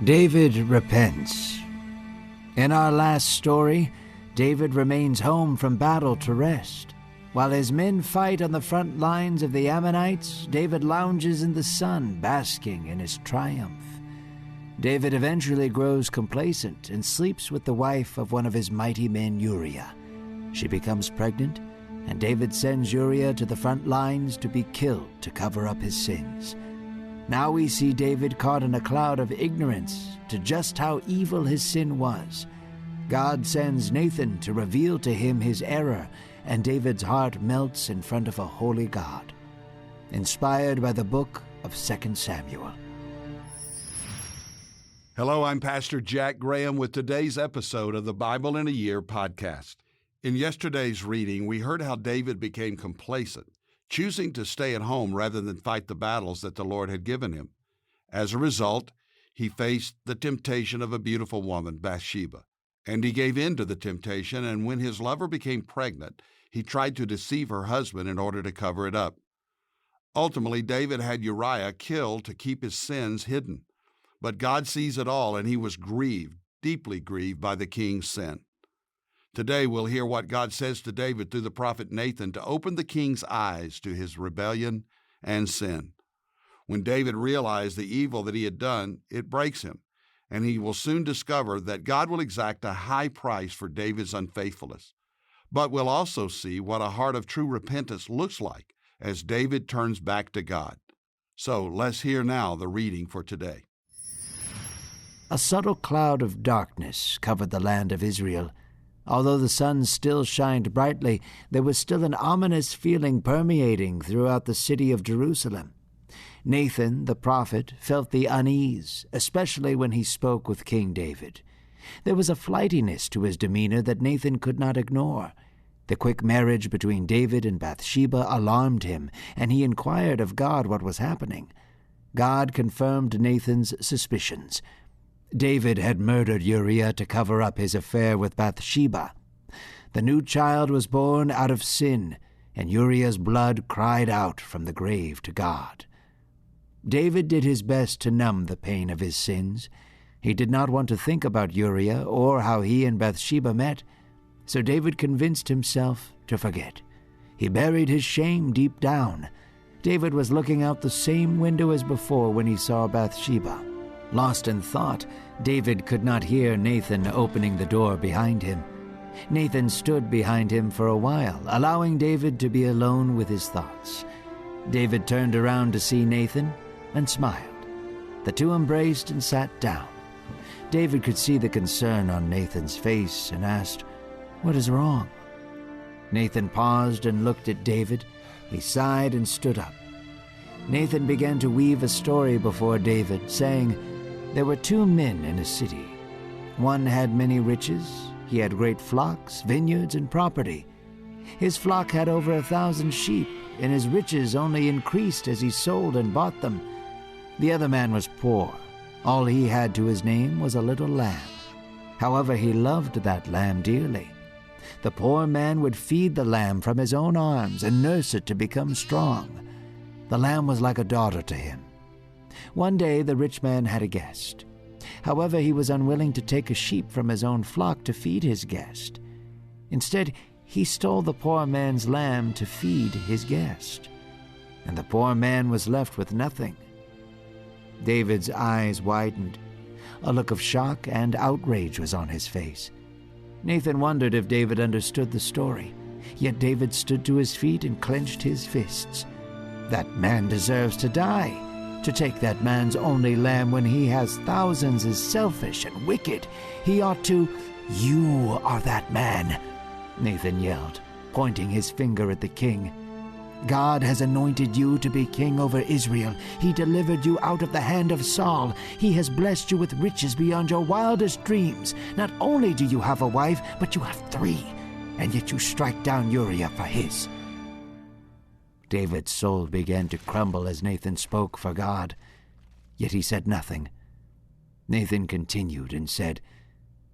David repents. In our last story, David remains home from battle to rest. While his men fight on the front lines of the Ammonites, David lounges in the sun, basking in his triumph. David eventually grows complacent and sleeps with the wife of one of his mighty men, Uriah. She becomes pregnant, and David sends Uriah to the front lines to be killed to cover up his sins. Now we see David caught in a cloud of ignorance to just how evil his sin was. God sends Nathan to reveal to him his error, and David's heart melts in front of a holy God. Inspired by the book of 2 Samuel. Hello, I'm Pastor Jack Graham with today's episode of the Bible in a Year podcast. In yesterday's reading, we heard how David became complacent, choosing to stay at home rather than fight the battles that the Lord had given him. As a result, he faced the temptation of a beautiful woman, Bathsheba, and he gave in to the temptation, and when his lover became pregnant, he tried to deceive her husband in order to cover it up. Ultimately, David had Uriah killed to keep his sins hidden. But God sees it all, and he was grieved, deeply grieved by the king's sin. Today we'll hear what God says to David through the prophet Nathan to open the king's eyes to his rebellion and sin. When David realized the evil that he had done, it breaks him, and he will soon discover that God will exact a high price for David's unfaithfulness. But we'll also see what a heart of true repentance looks like as David turns back to God. So let's hear now the reading for today. A subtle cloud of darkness covered the land of Israel. Although the sun still shined brightly, there was still an ominous feeling permeating throughout the city of Jerusalem. Nathan, the prophet, felt the unease, especially when he spoke with King David. There was a flightiness to his demeanor that Nathan could not ignore. The quick marriage between David and Bathsheba alarmed him, and he inquired of God what was happening. God confirmed Nathan's suspicions. David had murdered Uriah to cover up his affair with Bathsheba. The new child was born out of sin, and Uriah's blood cried out from the grave to God. David did his best to numb the pain of his sins. He did not want to think about Uriah or how he and Bathsheba met, so David convinced himself to forget. He buried his shame deep down. David was looking out the same window as before when he saw Bathsheba. Lost in thought, David could not hear Nathan opening the door behind him. Nathan stood behind him for a while, allowing David to be alone with his thoughts. David turned around to see Nathan and smiled. The two embraced and sat down. David could see the concern on Nathan's face and asked, "What is wrong?" Nathan paused and looked at David. He sighed and stood up. Nathan began to weave a story before David, saying, "There were two men in a city. One had many riches. He had great flocks, vineyards, and property. His flock had over 1,000 sheep, and his riches only increased as he sold and bought them. The other man was poor. All he had to his name was a little lamb. However, he loved that lamb dearly. The poor man would feed the lamb from his own arms and nurse it to become strong. The lamb was like a daughter to him. One day the rich man had a guest. However, he was unwilling to take a sheep from his own flock to feed his guest. Instead, he stole the poor man's lamb to feed his guest. And the poor man was left with nothing." David's eyes widened. A look of shock and outrage was on his face. Nathan wondered if David understood the story. Yet David stood to his feet and clenched his fists. "That man deserves to die. To take that man's only lamb when he has thousands is selfish and wicked. He ought to—" "You are that man," Nathan yelled, pointing his finger at the king. "God has anointed you to be king over Israel. He delivered you out of the hand of Saul. He has blessed you with riches beyond your wildest dreams. Not only do you have a wife, but you have 3, and yet you strike down Uriah for his." David's soul began to crumble as Nathan spoke for God, yet he said nothing. Nathan continued and said,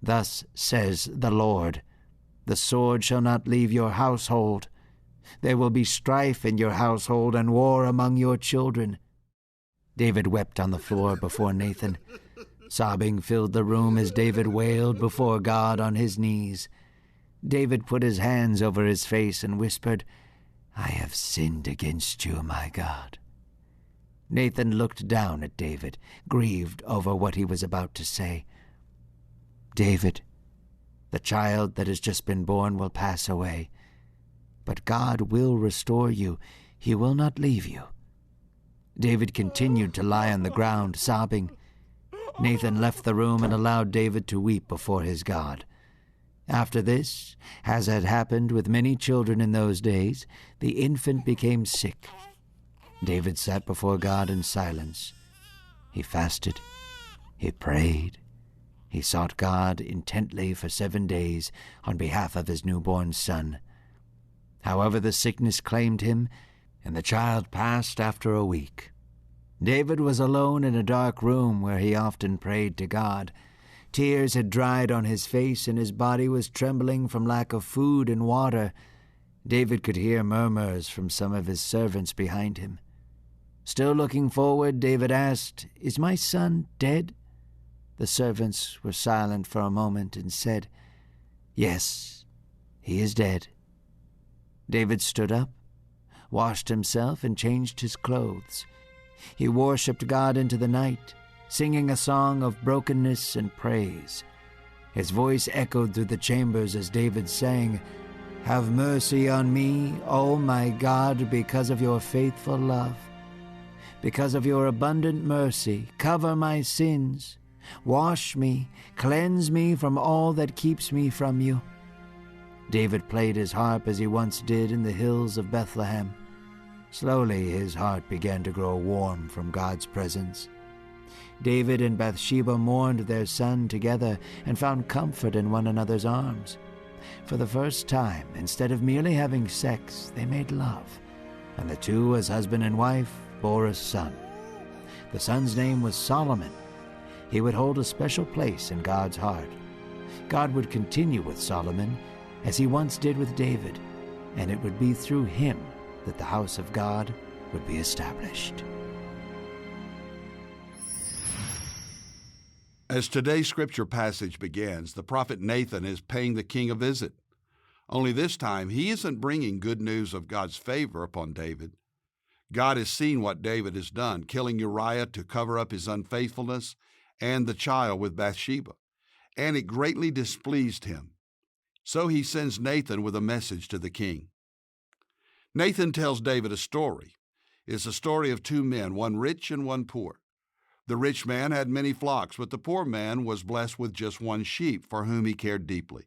"Thus says the Lord, the sword shall not leave your household. There will be strife in your household and war among your children." David wept on the floor before Nathan. Sobbing filled the room as David wailed before God on his knees. David put his hands over his face and whispered, "I have sinned against you, my God." Nathan looked down at David, grieved over what he was about to say. "David, the child that has just been born will pass away, but God will restore you. He will not leave you." David continued to lie on the ground, sobbing. Nathan left the room and allowed David to weep before his God. After this, as had happened with many children in those days, the infant became sick. David sat before God in silence. He fasted. He prayed. He sought God intently for 7 days on behalf of his newborn son. However, the sickness claimed him, and the child passed after a week. David was alone in a dark room where he often prayed to God. Tears had dried on his face, and his body was trembling from lack of food and water. David could hear murmurs from some of his servants behind him. Still looking forward, David asked, "Is my son dead?" The servants were silent for a moment and said, "Yes, he is dead." David stood up, washed himself, and changed his clothes. He worshipped God into the night, singing a song of brokenness and praise. His voice echoed through the chambers as David sang, "Have mercy on me, O my God, because of your faithful love. Because of your abundant mercy, cover my sins. Wash me, cleanse me from all that keeps me from you." David played his harp as he once did in the hills of Bethlehem. Slowly his heart began to grow warm from God's presence. David and Bathsheba mourned their son together and found comfort in one another's arms. For the first time, instead of merely having sex, they made love, and the two, as husband and wife, bore a son. The son's name was Solomon. He would hold a special place in God's heart. God would continue with Solomon as he once did with David, and it would be through him that the house of God would be established. As today's scripture passage begins, the prophet Nathan is paying the king a visit. Only this time, he isn't bringing good news of God's favor upon David. God has seen what David has done, killing Uriah to cover up his unfaithfulness and the child with Bathsheba, and it greatly displeased him. So he sends Nathan with a message to the king. Nathan tells David a story. It's a story of two men, one rich and one poor. The rich man had many flocks, but the poor man was blessed with just one sheep for whom he cared deeply.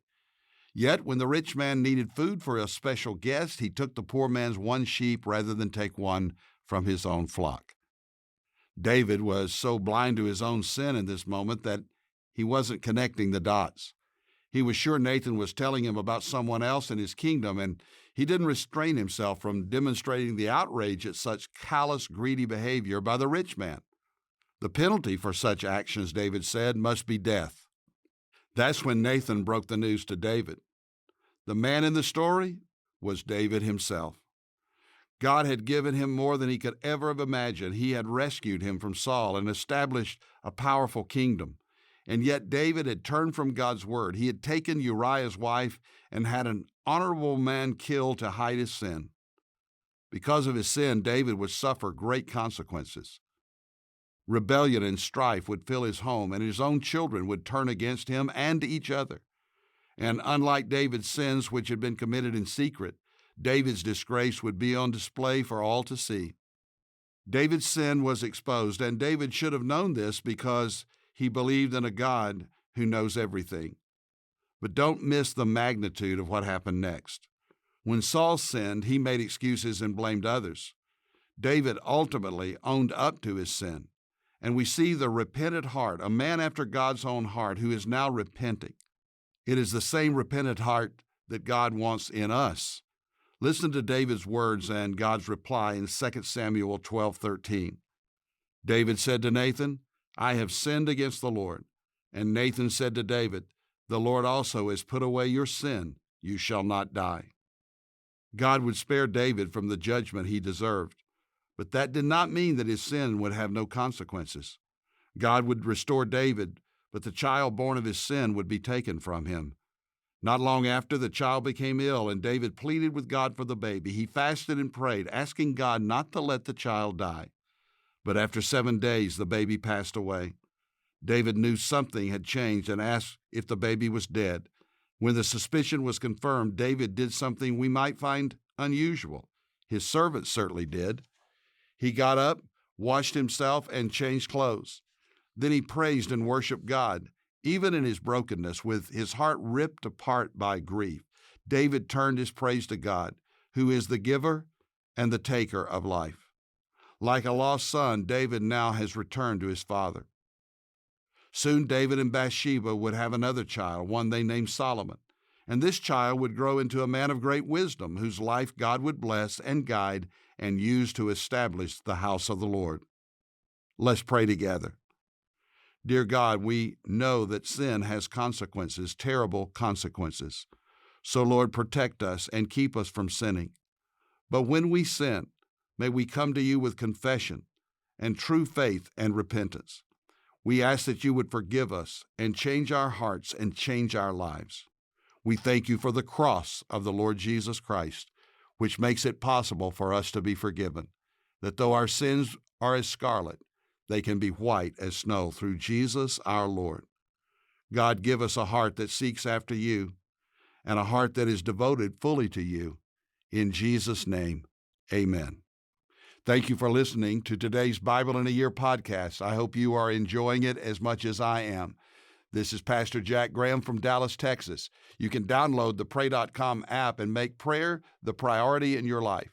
Yet when the rich man needed food for a special guest, he took the poor man's one sheep rather than take one from his own flock. David was so blind to his own sin in this moment that he wasn't connecting the dots. He was sure Nathan was telling him about someone else in his kingdom, and he didn't restrain himself from demonstrating the outrage at such callous, greedy behavior by the rich man. The penalty for such actions, David said, must be death. That's when Nathan broke the news to David. The man in the story was David himself. God had given him more than he could ever have imagined. He had rescued him from Saul and established a powerful kingdom. And yet David had turned from God's word. He had taken Uriah's wife and had an honorable man killed to hide his sin. Because of his sin, David would suffer great consequences. Rebellion and strife would fill his home, and his own children would turn against him and each other. And unlike David's sins, which had been committed in secret, David's disgrace would be on display for all to see. David's sin was exposed, and David should have known this because he believed in a God who knows everything. But don't miss the magnitude of what happened next. When Saul sinned, he made excuses and blamed others. David ultimately owned up to his sin, and we see the repentant heart, a man after God's own heart who is now repenting. It is the same repentant heart that God wants in us. Listen to David's words and God's reply in 2 Samuel 12:13. David said to Nathan, "I have sinned against the Lord." And Nathan said to David, "The Lord also has put away your sin. You shall not die." God would spare David from the judgment he deserved, but that did not mean that his sin would have no consequences. God would restore David, but the child born of his sin would be taken from him. Not long after, the child became ill, and David pleaded with God for the baby. He fasted and prayed, asking God not to let the child die. But after 7 days, the baby passed away. David knew something had changed and asked if the baby was dead. When the suspicion was confirmed, David did something we might find unusual. His servants certainly did. He got up, washed himself, and changed clothes. Then he praised and worshiped God. Even in his brokenness, with his heart ripped apart by grief, David turned his praise to God, who is the giver and the taker of life. Like a lost son, David now has returned to his father. Soon David and Bathsheba would have another child, one they named Solomon. And this child would grow into a man of great wisdom, whose life God would bless and guide and use to establish the house of the Lord. Let's pray together. Dear God, we know that sin has consequences, terrible consequences. So, Lord, protect us and keep us from sinning. But when we sin, may we come to you with confession and true faith and repentance. We ask that you would forgive us and change our hearts and change our lives. We thank you for the cross of the Lord Jesus Christ, which makes it possible for us to be forgiven, that though our sins are as scarlet, they can be white as snow through Jesus our Lord. God, give us a heart that seeks after you and a heart that is devoted fully to you. In Jesus' name, amen. Thank you for listening to today's Bible in a Year podcast. I hope you are enjoying it as much as I am. This is Pastor Jack Graham from Dallas, Texas. You can download the pray.com app and make prayer the priority in your life.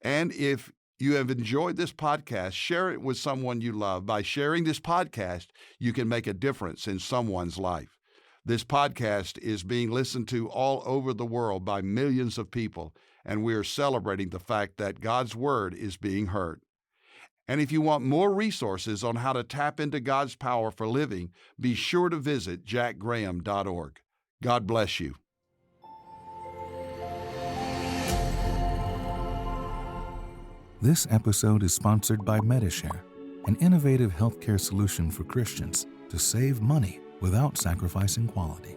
And if you have enjoyed this podcast, share it with someone you love. By sharing this podcast, you can make a difference in someone's life. This podcast is being listened to all over the world by millions of people, and we are celebrating the fact that God's Word is being heard. And if you want more resources on how to tap into God's power for living, be sure to visit jackgraham.org. God bless you. This episode is sponsored by MediShare, an innovative healthcare solution for Christians to save money without sacrificing quality.